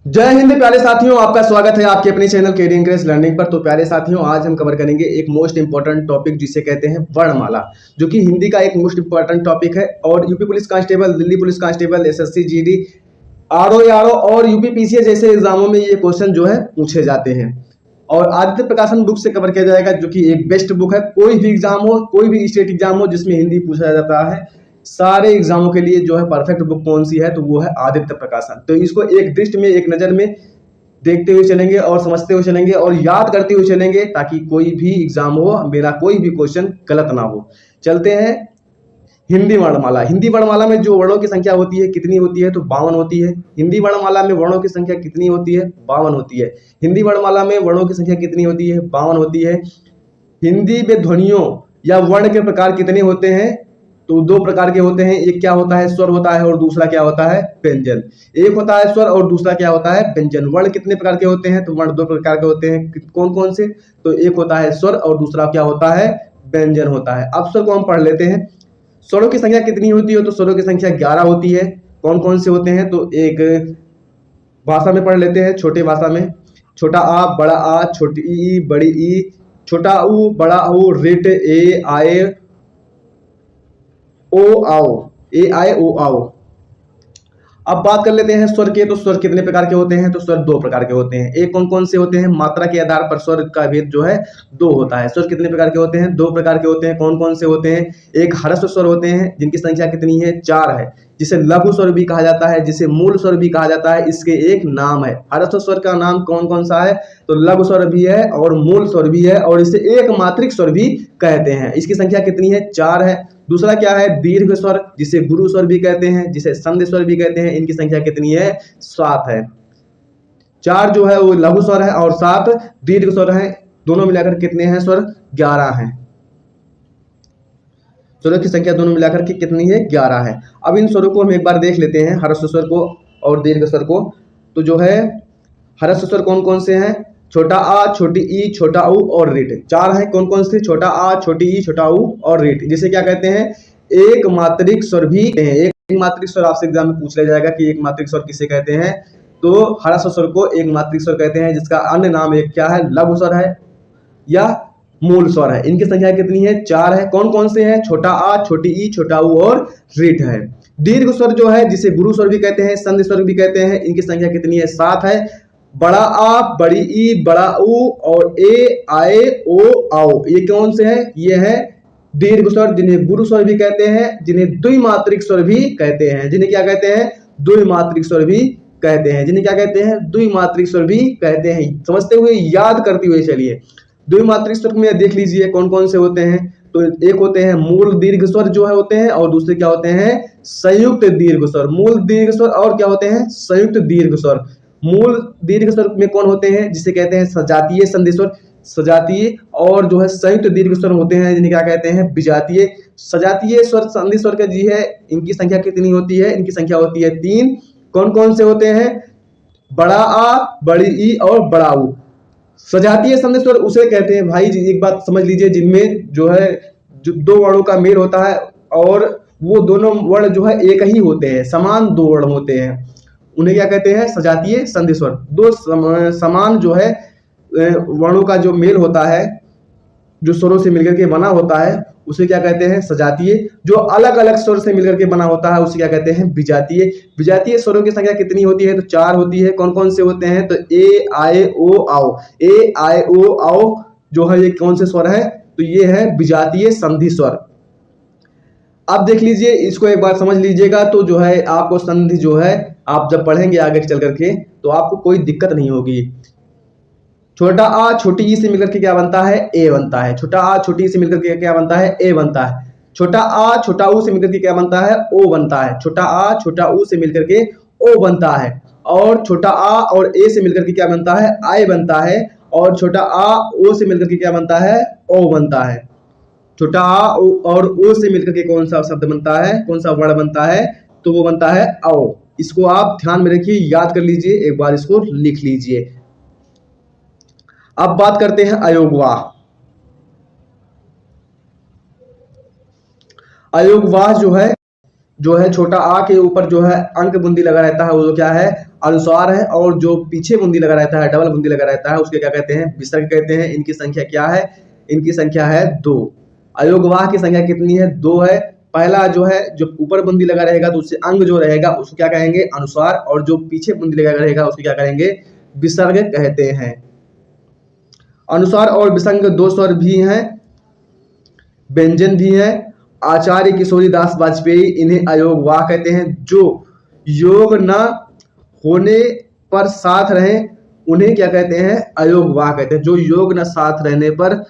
जय हिंद प्यारे साथियों, आपका स्वागत है आपके अपने चैनल केडी इंग्लिश लर्निंग पर। तो प्यारे साथियों, आज हम कवर करेंगे एक मोस्ट इंपॉर्टेंट टॉपिक जिसे कहते हैं वर्णमाला, जो कि हिंदी का एक मोस्ट इंपॉर्टेंट टॉपिक है। और UP police constable, Delhi police constable, SSC GD, RO यारो और यूपी पीसीए जैसे एग्जामों में ये क्वेश्चन जो है पूछे जाते हैं। और आदित्य प्रकाशन बुक से कवर किया जाएगा, जो कि एक बेस्ट बुक है। कोई भी एग्जाम हो, कोई भी स्टेट एग्जाम हो जिसमें हिंदी पूछा जाता है, सारे एग्जामों के लिए जो है परफेक्ट बुक कौन सी है, तो वो है आदित्य प्रकाशन। तो इसको एक दृष्टि में, एक नजर में देखते हुए चलेंगे और समझते हुए चलेंगे और याद करते हुए चलेंगे, ताकि कोई भी एग्जाम हो, मेरा कोई भी क्वेश्चन गलत ना हो। चलते हैं हिंदी वर्णमाला। हिंदी वर्णमाला में जो वर्णों की संख्या होती है कितनी होती है, तो 52 होती है। हिंदी वर्णमाला में वर्णों की संख्या कितनी होती है, 52 होती है। हिंदी वर्णमाला में वर्णों की संख्या कितनी होती है, 52 होती है। हिंदी में ध्वनियों या वर्ण के प्रकार कितने होते हैं, तो दो प्रकार के होते हैं। एक क्या होता है, स्वर होता है, और दूसरा क्या होता है, व्यंजन। एक होता है स्वर और दूसरा क्या होता है, व्यंजन। वर्ण कितने प्रकार के होते हैं, तो वर्ण दो प्रकार के होते हैं। कौन कौन से, तो एक होता है स्वर और दूसरा क्या होता है, व्यंजन होता है। अब स्वर को हम पढ़ लेते हैं। स्वरों की संख्या कितनी होती है, तो स्वरों की संख्या 11 होती है। कौन कौन से होते हैं, तो एक भाषा में पढ़ लेते हैं, छोटे भाषा में। छोटा आ, बड़ा आ, छोटी ई, बड़ी ई, छोटा ऊ, बड़ा ऊ, रिट, ए आए ओ आओ, ए आए ओ आओ। अब बात कर लेते हैं स्वर के, तो स्वर कितने प्रकार के होते हैं, तो स्वर दो प्रकार के होते हैं। एक कौन कौन से होते हैं, मात्रा के आधार पर स्वर का भेद जो है दो होता है। स्वर कितने प्रकार के होते हैं, दो प्रकार के होते हैं। कौन कौन से होते हैं, एक ह्रस्व स्वर होते हैं जिनकी संख्या कितनी है, 4 है, जिसे लघु स्वर भी कहा जाता है, जिसे मूल स्वर भी कहा जाता है। इसके एक नाम है। ह्रस्व स्वर का नाम कौन कौन सा है, तो लघु स्वर भी है और मूल स्वर भी है, और इसे एक मात्रिक स्वर भी कहते हैं। इसकी संख्या कितनी है, 4 है। दूसरा क्या है, दीर्घ स्वर, जिसे गुरु स्वर भी कहते हैं, जिसे संधि स्वर भी कहते हैं। इनकी संख्या कितनी है, 7 है। 4 जो है वो लघु स्वर है और 7 दीर्घ स्वर है। दोनों मिलाकर कितने हैं स्वर, 11 हैं। स्वरों की संख्या दोनों मिलाकर के कितनी है, 11 है। अब इन स्वरों को हम एक बार देख लेते हैं, ह्रस्व स्वर को और दीर्घ स्वर को। तो जो है ह्रस्व स्वर कौन कौन से हैं, छोटा आ, छोटी ई, छोटा ऊ और रीट। 4 है। कौन कौन से, छोटा आ, छोटी ई, छोटा ऊ और रीट, जिसे क्या कहते हैं, एक मात्रिक स्वर भी कहते हैं। एक मात्रिक स्वर आपसे एग्जाम में पूछ लिया जाएगा कि एक मात्रिक स्वर किसे कहते हैं, तो ह्रस्व स्वर को एक मात्रिक स्वर कहते हैं, जिसका अन्य नाम एक क्या है, लघु स्वर है या मूल स्वर है। इनकी संख्या कितनी है, 4 है। कौन कौन से हैं, छोटा आ, छोटी ई, छोटा ऊ और रीट है। दीर्घ स्वर जो है, जिसे गुरु स्वर भी कहते हैं, संधि स्वर भी कहते हैं, इनकी संख्या कितनी है, 7 है। बड़ा आ, बड़ी ई, बड़ा ऊ और ए आए ओ आओ, ये कौन से हैं, ये है दीर्घ स्वर, जिन्हें गुरु स्वर भी कहते हैं, जिन्हें द्विमात्रिक स्वर भी कहते हैं। जिन्हें क्या कहते हैं, द्विमात्रिक स्वर भी कहते हैं। जिन्हें क्या कहते हैं, द्विमात्रिक स्वर भी कहते हैं। समझते हुए, याद करते हुए चलिए। द्विमात्रिक स्वर में देख लीजिए कौन कौन से होते हैं। तो एक होते हैं मूल दीर्घ स्वर जो है होते हैं, और दूसरे क्या होते हैं, संयुक्त दीर्घ स्वर। मूल दीर्घ स्वर और क्या होते हैं, संयुक्त दीर्घ स्वर। मूल दीर्घ स्वर में कौन होते हैं, जिसे कहते हैं सजातीय संधि स्वर, सजातीय। और जो है संयुक्त दीर्घ स्वर होते हैं, जिन्हें क्या कहते हैं, विजातीय। सजातीय स्वर संधि स्वर का जी है, इनकी संख्या कितनी होती है, इनकी संख्या होती है 3। कौन कौन से होते हैं, बड़ा आ, बड़ी ई और बड़ा ऊ। सजातीय संधि स्वर उसे कहते हैं, भाई जी एक बात समझ लीजिए, जिनमें जो है जो दो वर्णों का मेल होता है, और वो दोनों वर्ण जो है एक ही होते हैं, समान दो वर्ण होते हैं, उन्हें क्या कहते हैं, सजातीय संधि स्वर। दो समान जो है वर्णों का जो मेल होता है, जो स्वरों से मिलकर के बना होता है, उसे क्या कहते हैं, सजातीय। जो अलग अलग स्वर से मिलकर के बना होता है, उसे क्या कहते हैं, विजातीय। विजातीय स्वरों की संख्या कितनी होती है, तो 4 होती है। कौन कौन से होते हैं, तो ए आए ओ आओ। ए आए ओ आओ जो है, ये कौन से स्वर है, तो ये है विजातीय संधि स्वर। अब देख लीजिए, इसको एक बार समझ लीजिएगा, तो जो है आपको संधि जो है, आप जब पढ़ेंगे आगे चल करके, तो आपको कोई दिक्कत नहीं होगी। छोटा आ छोटी ई से मिलकर के क्या बनता है, ए बनता है। छोटा आ छोटी ई से मिलकर के क्या बनता है, ए बनता है। छोटा आ छोटा ऊ से मिलकर के क्या बनता है, ओ बनता है। छोटा आ छोटा ऊ से मिलकर के ओ बनता है। और छोटा आ और ए से मिलकर के क्या बनता है, आई बनता है। और छोटा आ ओ से मिलकर के क्या बनता है, ओ बनता है। छोटा आ और ओ से मिलकर के कौन सा शब्द बनता है, कौन सा वर्ण बनता है, तो वो बनता है औ। इसको आप ध्यान में रखिए, याद कर लीजिए, एक बार इसको लिख लीजिए। अब बात करते हैं अयोगवाह। अयोगवाह जो है छोटा आ के ऊपर जो है अंक बुंदी लगा रहता है, वो क्या है, अनुस्वार है, और जो पीछे बूंदी लगा रहता है, डबल बूंदी लगा रहता है, उसके क्या कहते हैं? विसर्ग कहते हैं। इनकी संख्या क्या है? इनकी संख्या है 2। अयोगवाह की संख्या कितनी है? 2 है। पहला जो है, जो ऊपर बूंदी लगा रहेगा तो उससे अंग जो रहेगा उसको क्या कहेंगे? अनुस्वार, और जो पीछे बूंदी लगा रहेगा उसको क्या कहेंगे? विसर्ग कहते हैं। अनुस्वार और विसर्ग 2 स्वर भी हैं, व्यंजन भी है। आचार्य किशोरी दास वाजपेयी इन्हें अयोगवाह कहते हैं। जो योग न होने पर साथ रहे उन्हें क्या कहते हैं? अयोगवाह कहते हैं। जो योग न साथ रहने पर,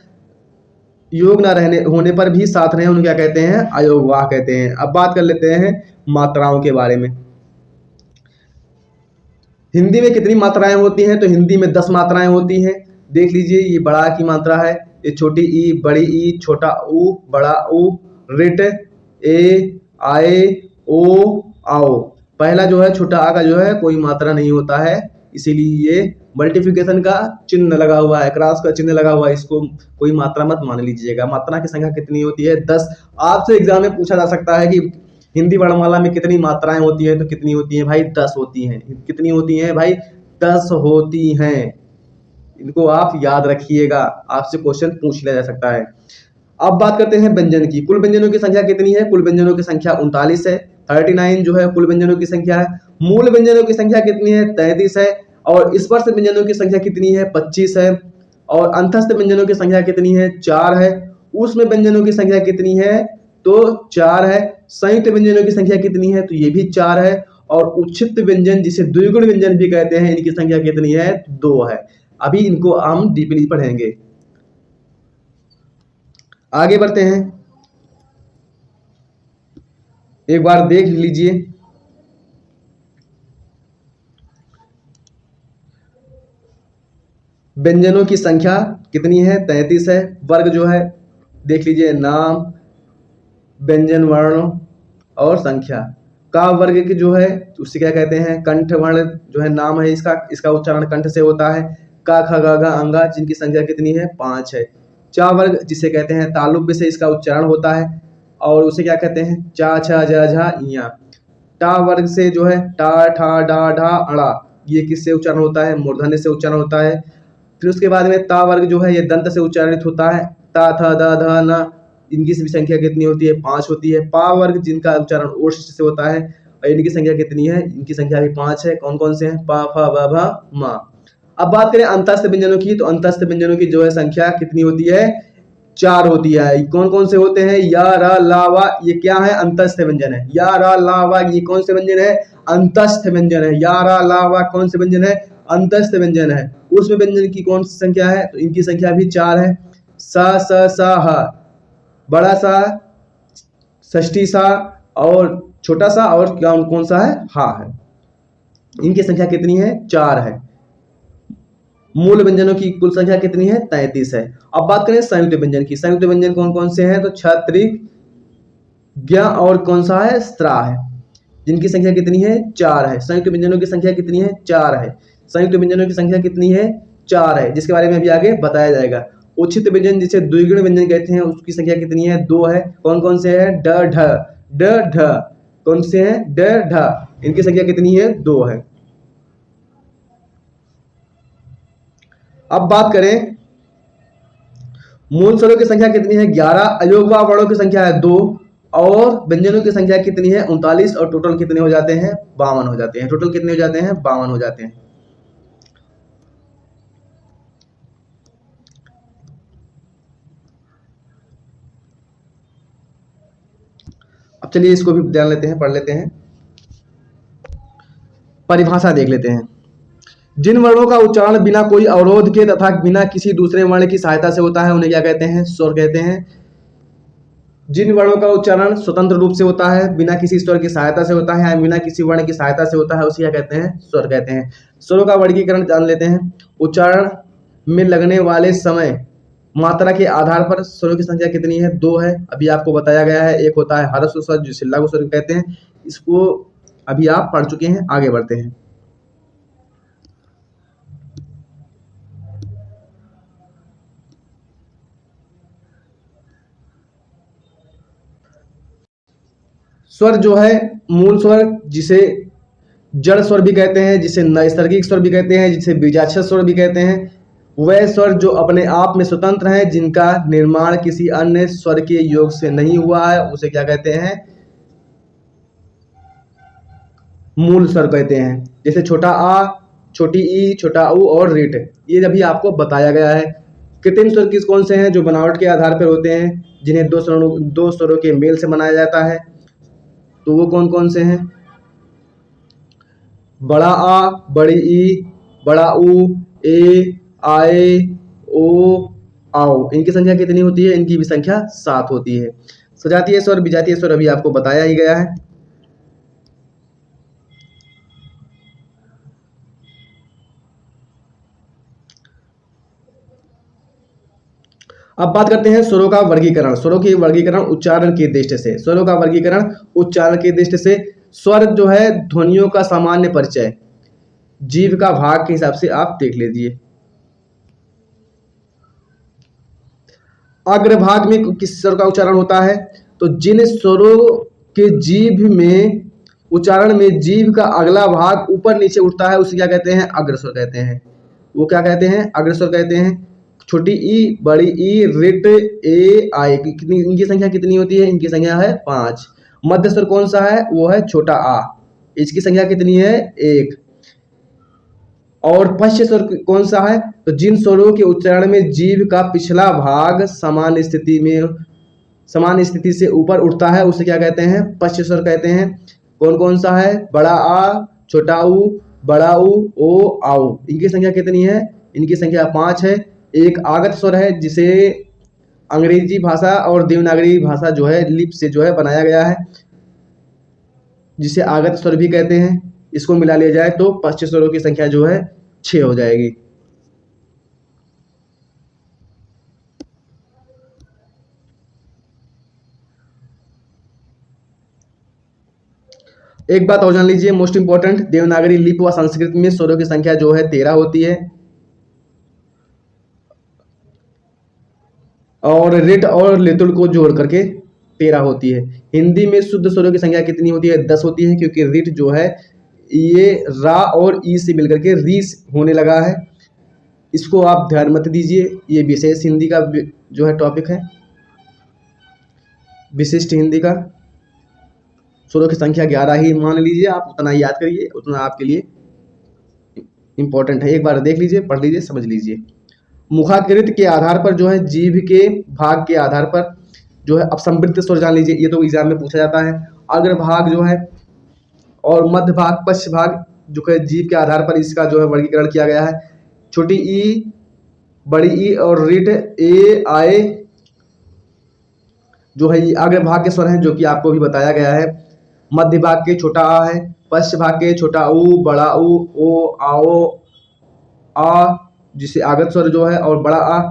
योग न रहने होने पर भी साथ रहे उन्हें क्या कहते हैं? अयोगवाह कहते हैं। अब बात कर लेते हैं मात्राओं के बारे में। हिंदी में कितनी मात्राएं होती हैं? तो हिंदी में 10 मात्राएं होती हैं। देख लीजिए, ये बड़ा की मात्रा है, ये छोटी ई, बड़ी ई, छोटा ऊ, बड़ा ऊ, रिट, ए, आए, ओ, आओ। पहला जो है छोटा आ का जो है कोई मात्रा नहीं होता है, इसीलिए ये मल्टीप्लिकेशन का चिन्ह लगा हुआ है, क्रॉस का चिन्ह लगा हुआ है, इसको कोई मात्रा मत मान लीजिएगा। मात्रा की संख्या कितनी होती है? 10। आपसे एग्जाम में पूछा जा सकता है कि हिंदी वर्णमाला में कितनी मात्राएं होती हैं? तो कितनी होती हैं भाई? 10 होती हैं। कितनी होती हैं भाई? 10 होती हैं। इनको आप याद रखिएगा, आपसे क्वेश्चन पूछ लिया जा सकता है। अब बात करते हैं व्यंजन की। कुल व्यंजनों की संख्या कितनी है? कुल व्यंजनों की संख्या 39 है। 39 जो है कुल व्यंजनों की संख्या है। मूल व्यंजनों की संख्या कितनी है? 33 है। और स्पर्श व्यंजनों की संख्या कितनी है? 25 है। और अंतस्थ व्यंजनों की संख्या कितनी है? 4 है। ऊष्म व्यंजनों की संख्या कितनी है? तो 4 है। संयुक्त व्यंजनों की संख्या कितनी है? तो ये भी 4 है। और उच्छिष्ट व्यंजन, जिसे द्विगुण व्यंजन भी कहते हैं, इनकी संख्या कितनी है? 2 है। अभी इनको हम डीपली पढ़ेंगे। आगे बढ़ते हैं, एक बार देख लीजिए। व्यंजनों की संख्या कितनी है? 33 है। वर्ग जो है देख लीजिए, नाम, व्यंजन वर्ण और संख्या। का वर्ग की जो है उससे क्या कहते हैं? कंठ वर्ण जो है नाम है, इसका उच्चारण कंठ से होता है। का, ख, ग, घ, अंगा, जिनकी संख्या कितनी है? 5 है। चा वर्ग जिसे कहते हैं तालुब्य से इसका उच्चारण होता है, और उसे क्या कहते हैं? चा, छ, ज, झ, इया। टा वर्ग से जो है टा, ठा, डा, ढा, अड़ा, ये किससे उच्चारण होता है? मूर्धन्य से उच्चारण होता है। फिर उसके बाद में ता वर्ग जो है ये दंत से उच्चारित होता है। ता, थ, द, ध, न, इनकी भी संख्या कितनी होती है? 5 होती है। पा वर्ग जिनका उच्चारण ओष्ठ से होता है, और इनकी संख्या कितनी है? इनकी संख्या भी 5 है। कौन कौन से हैं? पा, फ, ब, भ, म। अब बात करें अंतस्थ व्यंजनों की, तो अंतस्थ व्यंजनों की जो है संख्या कितनी होती है? 4 होती है। कौन कौन से होते हैं? या, र, ला, वा, ये क्या है? अंतस्थ व्यंजन है। या, र, ला, वा, ये कौन से व्यंजन है? अंतस्थ व्यंजन है। या, र, ला, वा कौन से व्यंजन है? अंतस्थ व्यंजन है। उसमें व्यंजन की कौन सी संख्या है? तो इनकी संख्या भी 4 है। स, स, स, ह, बड़ा सा, षष्ठी सा, और छोटा सा, और कौन सा है? हा है। इनकी संख्या कितनी है? 4 है। मूल व्यंजनों की कुल संख्या कितनी है? 33 है। अब बात करें संयुक्त व्यंजन की। संयुक्त व्यंजन कौन कौन से हैं? तो छ, त्रि, ज्ञ, और कौन सा है? स्त्रा है। जिनकी संख्या कितनी है? 4 है। संयुक्त व्यंजनों की संख्या कितनी है? 4 है। संयुक्त व्यंजनों की संख्या कितनी है? 4 है, जिसके बारे में अभी आगे बताया जाएगा। उचित व्यंजन जिसे द्विगुण व्यंजन कहते हैं, उसकी संख्या कितनी है? 2 है। कौन कौन से है? ड, ढ, ड, ढ, कौन से हैं? ड, ढ, इनकी संख्या कितनी है? 2 है। अब बात करें मूल स्वरों की संख्या कितनी है? 11। अयोगवाह वर्णों की संख्या है 2। और व्यंजनों की संख्या कितनी है? 39। और टोटल कितने हो जाते हैं? 52 हो जाते हैं। टोटल कितने हो जाते हैं? 52 हो जाते हैं। अब चलिए इसको भी जान लेते हैं, पढ़ लेते हैं। परिभाषा देख लेते हैं। जिन वर्णों का उच्चारण बिना कोई अवरोध के तथा बिना किसी दूसरे वर्ण की सहायता से होता है उन्हें क्या कहते हैं? स्वर कहते हैं। जिन वर्णों का उच्चारण स्वतंत्र रूप से होता है, बिना किसी स्वर की सहायता से होता है, या बिना किसी वर्ण की सहायता से होता है, उसे क्या कहते हैं? स्वर कहते हैं। स्वरों का वर्गीकरण जान लेते हैं। उच्चारण में लगने वाले समय मात्रा के आधार पर स्वरों की संख्या कितनी है? 2 है। अभी आपको बताया गया है। एक होता है ह्रस्व स्वर जिसे लघु स्वर कहते हैं, इसको अभी आप पढ़ चुके हैं। आगे बढ़ते हैं। स्वर जो है मूल स्वर जिसे जड़ स्वर भी कहते हैं, जिसे नैसर्गिक स्वर भी कहते हैं, जिसे बीजाक्षर स्वर भी कहते हैं। वह स्वर जो अपने आप में स्वतंत्र हैं, जिनका निर्माण किसी अन्य स्वर के योग से नहीं हुआ है, उसे क्या कहते हैं? मूल स्वर कहते हैं। जैसे छोटा आ, छोटी ई, छोटा ऊ और रीट, ये अभी आपको बताया गया है। कृत्रिम स्वर किस कौन से हैं? जो बनावट के आधार पर होते हैं, जिन्हें दो स्वरों के मेल से बनाया जाता है। तो वो कौन कौन से हैं? बड़ा आ, बड़ी ई, बड़ा ऊ, ए, आए, ओ, आओ। इनकी संख्या कितनी होती है? इनकी भी संख्या 7 होती है। सजातीय स्वर, विजातीय स्वर अभी आपको बताया ही गया है। अब बात करते हैं स्वरों का वर्गीकरण। स्वरों की वर्गीकरण उच्चारण की दृष्टि से। स्वरों का वर्गीकरण उच्चारण की दृष्टि से। स्वर जो है ध्वनियों का सामान्य परिचय, जीभ का भाग के हिसाब से आप देख लीजिए। अग्रभाग में किस स्वर का उच्चारण होता है? तो जिन स्वरों के जीभ में उच्चारण में जीभ का अगला भाग ऊपर नीचे उठता है, उसे क्या कहते हैं? अग्रस्वर कहते हैं। वो क्या कहते हैं? अग्रस्वर कहते हैं। छोटी ई, बड़ी ई, रिट, ए, आई, कितनी इनकी संख्या कितनी होती है? इनकी संख्या है 5। मध्य स्वर कौन सा है? वो है छोटा आ। इसकी संख्या कितनी है? 1। और पश्च स्वर कौन सा है? तो जिन स्वरों के उच्चारण में जीभ का पिछला भाग सामान्य स्थिति से ऊपर उठता है, उसे क्या कहते हैं? पश्च स्वर कहते हैं। कौन कौन सा है? बड़ा आ, छोटा ऊ, बड़ा ऊ, ओ, आओ। इनकी संख्या कितनी है? इनकी संख्या 5 है। एक आगत स्वर है, जिसे अंग्रेजी भाषा और देवनागरी भाषा जो है लिप से जो है बनाया गया है, जिसे आगत स्वर भी कहते हैं। इसको मिला लिया जाए तो पश्च स्वरों की संख्या जो है 6 हो जाएगी। एक बात और जान लीजिए, मोस्ट इंपॉर्टेंट, देवनागरी लिपि व संस्कृत में स्वरों की संख्या जो है 13 होती है, और रिट और लेतुड़ को जोड़ करके 13 होती है। हिंदी में शुद्ध स्वरों की संख्या कितनी होती है? 10 होती है, क्योंकि रिट जो है ये रा और ई से मिलकर के रीस होने लगा है। इसको आप ध्यान मत दीजिए, ये विशेष हिंदी का जो है टॉपिक है, विशिष्ट हिंदी का। स्वरों की संख्या 11 ही मान लीजिए, आप उतना याद करिए, उतना आपके लिए इंपॉर्टेंट है। एक बार देख लीजिए, पढ़ लीजिए, समझ लीजिए। मुखाकृति के आधार पर जो है जीभ के भाग के आधार पर जो है, अब समृद्ध स्वर जान लीजिए, ये तो एग्जाम में पूछा जाता है। अग्र भाग जो है और मध्य भाग, पश्च भाग जो है जीभ के आधार पर इसका जो है वर्गीकरण किया गया है। छोटी ई, बड़ी ई और रिट, ए, आए जो है ये अग्र भाग के स्वर हैं, जो कि आपको भी बताया गया है। मध्य भाग के छोटा आ है, पश्च भाग के छोटा ऊ, बड़ा ऊ, ओ, आओ, आ, जिसे आगत स्वर जो है, और बड़ा आ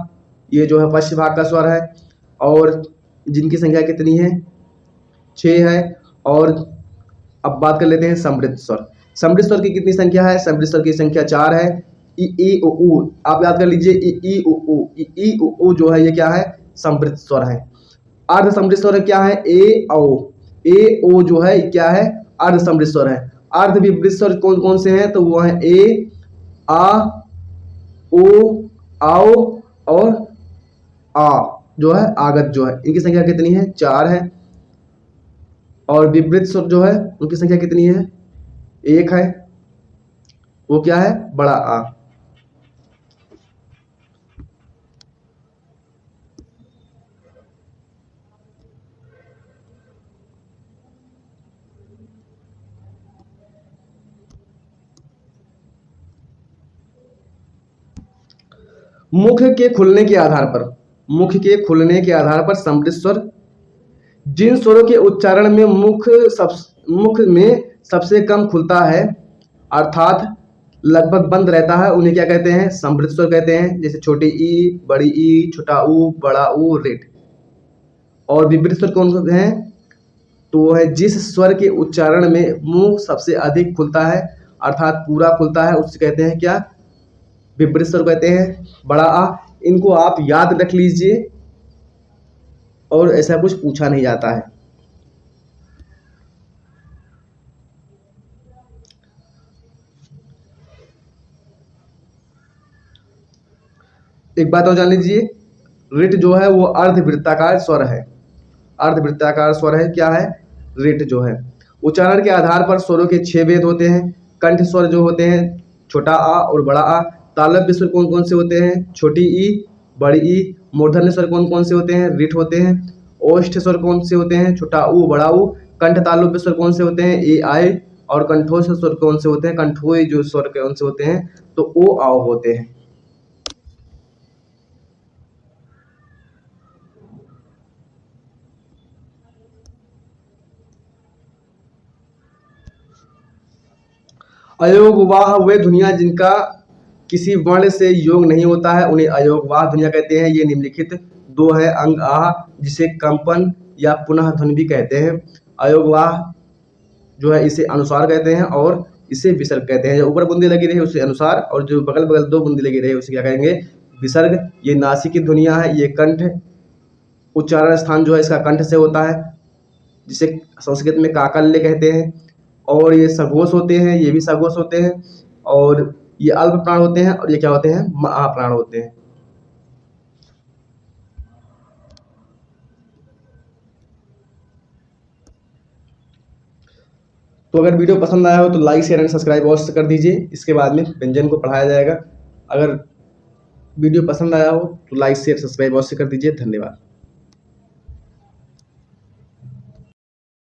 ये जो है पश्च भाग का स्वर है, और जिनकी संख्या कितनी है? 6 है। और अब बात कर लेते हैं समृद्ध स्वर। समृद्ध स्वर की कितनी संख्या है? समृद्ध स्वर की संख्या 4 है। ई उ ऊ, आप याद कर लीजिए, ई उ ऊ, ई उ ऊ जो है ये क्या है? समृद्ध स्वर है। अर्ध समृद्ध स्वर क्या है? ए ओ, ए ओ जो है क्या है? अर्ध समृद्ध स्वर है। अर्ध विवृत स्वर कौन कौन से हैं? तो वो है ए, आ, ओ, आओ और आ जो है आगत जो है, इनकी संख्या कितनी है? 4 है। और विवृत स्वर जो है उनकी संख्या कितनी है? 1 है। वो क्या है? बड़ा आ। मुख के खुलने के आधार पर, मुख के खुलने के आधार पर समृद्ध स्वर, जिन स्वरों के उच्चारण में मुख में सबसे कम खुलता है, अर्थात लगभग बंद रहता है, उन्हें क्या कहते हैं? समृद्ध स्वर कहते हैं। जैसे छोटी ई, बड़ी ई, छोटा ऊ, बड़ा ऊ, रिट। और विवृत स्वर कौन कौन हैं? तो वो है जिस स्वर के उच्चारण में मुंह सबसे अधिक खुलता है, अर्थात पूरा खुलता है, उससे कहते हैं क्या? विवृत स्वर कहते हैं। बड़ा आ, इनको आप याद रख लीजिए, और ऐसा कुछ पूछा नहीं जाता है। एक बात और जान लीजिए, ऋट जो है वो अर्धवृत्ताकार स्वर है। अर्धवृत्ताकार स्वर है, क्या है? ऋट जो है। उच्चारण के आधार पर स्वरों के 6 भेद होते हैं। कंठ स्वर जो होते हैं छोटा आ और बड़ा आ। तालव्य स्वर कौन कौन से होते हैं? छोटी ई, बड़ी ई। मूर्धन्य स्वर कौन कौन से होते हैं? ऋट होते हैं। ओष्ठ स्वर कौन से होते हैं? छोटा ऊ, बड़ा ऊ। कंठ तालव्य स्वर कौन से होते हैं? ए आए। और कंठोष्ठ स्वर कौन से होते हैं? कंठोय जो स्वर कौन से होते हैं? तो ओ आओ होते हैं। अयोगवाह वे ध्वनियाँ जिनका किसी वर्ण से योग नहीं होता है, उन्हें अयोगवाह ध्वनियाँ कहते हैं। ये निम्नलिखित दो है, अंग आह जिसे कंपन या पुनः ध्वनि भी कहते हैं। अयोगवाह जो है इसे अनुस्वार कहते हैं और इसे विसर्ग कहते हैं। जो ऊपर बूंदी लगी रही उसे अनुस्वार, और जो बगल बगल 2 बूंदी लगी रही उसे क्या कहेंगे? विसर्ग। ये नासिक की ध्वनियाँ है। ये कंठ, उच्चारण स्थान जो है इसका कंठ से होता है, जिसे संस्कृत में काकल्य कहते हैं। और ये सघोष होते हैं, ये भी सघोष होते हैं। और ये अल्प प्राण होते हैं, और ये क्या होते हैं? महाप्राण होते हैं। तो अगर वीडियो पसंद आया हो तो लाइक शेयर एंड सब्सक्राइब अवश्य कर दीजिए। इसके बाद में व्यंजन को पढ़ाया जाएगा। अगर वीडियो पसंद आया हो तो लाइक शेयर सब्सक्राइब अवश्य कर दीजिए। धन्यवाद।